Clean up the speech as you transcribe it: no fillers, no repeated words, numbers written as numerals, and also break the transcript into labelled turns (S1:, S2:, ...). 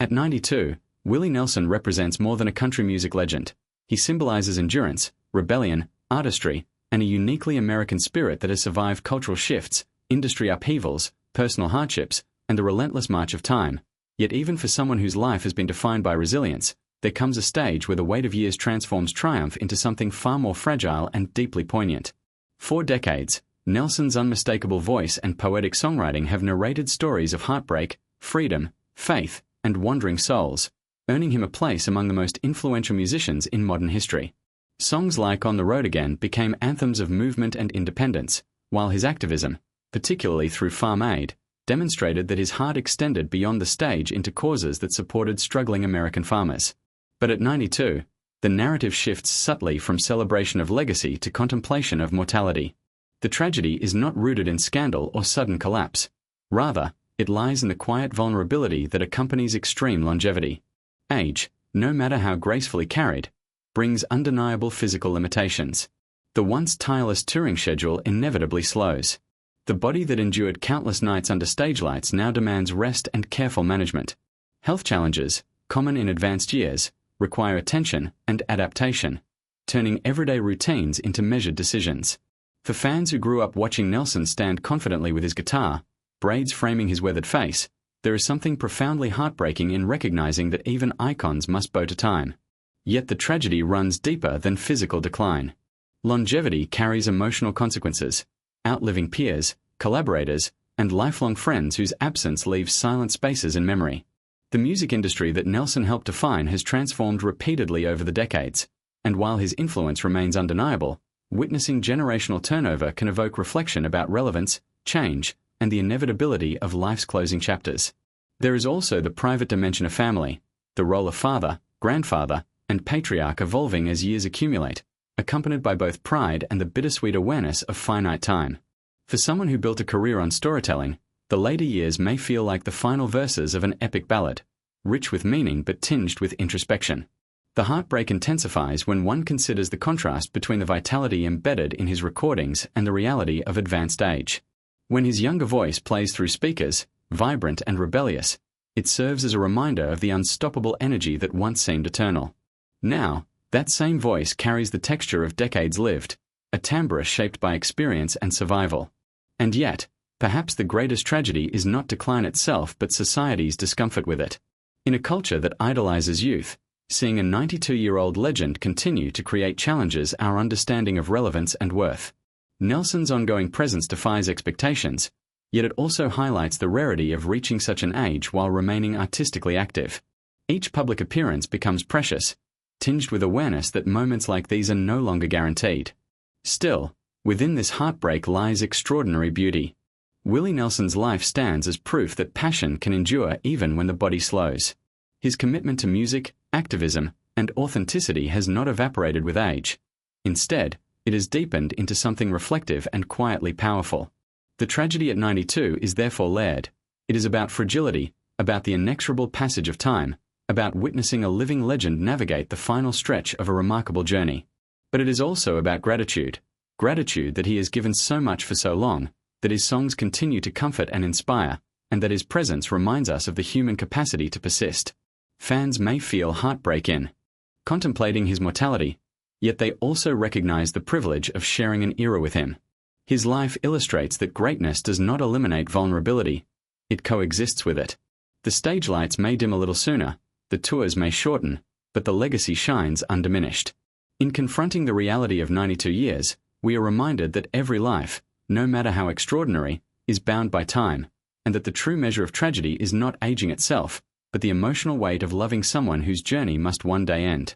S1: At 92, Willie Nelson represents more than a country music legend. He symbolizes endurance, rebellion, artistry, and a uniquely American spirit that has survived cultural shifts, industry upheavals, personal hardships, and the relentless march of time. Yet even for someone whose life has been defined by resilience, there comes a stage where the weight of years transforms triumph into something far more fragile and deeply poignant. For decades, Nelson's unmistakable voice and poetic songwriting have narrated stories of heartbreak, freedom, faith, and wandering souls, earning him a place among the most influential musicians in modern history. Songs like On the Road Again became anthems of movement and independence, while his activism, particularly through Farm Aid, demonstrated that his heart extended beyond the stage into causes that supported struggling American farmers. But at 92, the narrative shifts subtly from celebration of legacy to contemplation of mortality. The tragedy is not rooted in scandal or sudden collapse. Rather, it lies in the quiet vulnerability that accompanies extreme longevity. Age, no matter how gracefully carried, brings undeniable physical limitations. The once tireless touring schedule inevitably slows. The body that endured countless nights under stage lights now demands rest and careful management. Health challenges, common in advanced years, require attention and adaptation, turning everyday routines into measured decisions. For fans who grew up watching Nelson stand confidently with his guitar, braids framing his weathered face, there is something profoundly heartbreaking in recognizing that even icons must bow to time. Yet the tragedy runs deeper than physical decline. Longevity carries emotional consequences, outliving peers, collaborators, and lifelong friends whose absence leaves silent spaces in memory. The music industry that Nelson helped define has transformed repeatedly over the decades, and while his influence remains undeniable, witnessing generational turnover can evoke reflection about relevance, change, and the inevitability of life's closing chapters. There is also the private dimension of family, the role of father, grandfather, and patriarch evolving as years accumulate, accompanied by both pride and the bittersweet awareness of finite time. For someone who built a career on storytelling, the later years may feel like the final verses of an epic ballad, rich with meaning but tinged with introspection. The heartbreak intensifies when one considers the contrast between the vitality embedded in his recordings and the reality of advanced age. When his younger voice plays through speakers, vibrant and rebellious, it serves as a reminder of the unstoppable energy that once seemed eternal. Now, that same voice carries the texture of decades lived, a timbre shaped by experience and survival. And yet, perhaps the greatest tragedy is not decline itself but society's discomfort with it. In a culture that idolizes youth, seeing a 92-year-old legend continue to create challenges our understanding of relevance and worth. Nelson's ongoing presence defies expectations, yet it also highlights the rarity of reaching such an age while remaining artistically active. Each public appearance becomes precious, tinged with awareness that moments like these are no longer guaranteed. Still, within this heartbreak lies extraordinary beauty. Willie Nelson's life stands as proof that passion can endure even when the body slows. His commitment to music, activism, and authenticity has not evaporated with age. Instead, it has deepened into something reflective and quietly powerful. The tragedy at 92 is therefore layered. It is about fragility, about the inexorable passage of time, about witnessing a living legend navigate the final stretch of a remarkable journey. But it is also about gratitude that he has given so much for so long, that his songs continue to comfort and inspire, and that his presence reminds us of the human capacity to persist. Fans may feel heartbreak in contemplating his mortality, yet they also recognize the privilege of sharing an era with him. His life illustrates that greatness does not eliminate vulnerability, it coexists with it. The stage lights may dim a little sooner, the tours may shorten, but the legacy shines undiminished. In confronting the reality of 92 years, we are reminded that every life, no matter how extraordinary, is bound by time, and that the true measure of tragedy is not aging itself, but the emotional weight of loving someone whose journey must one day end.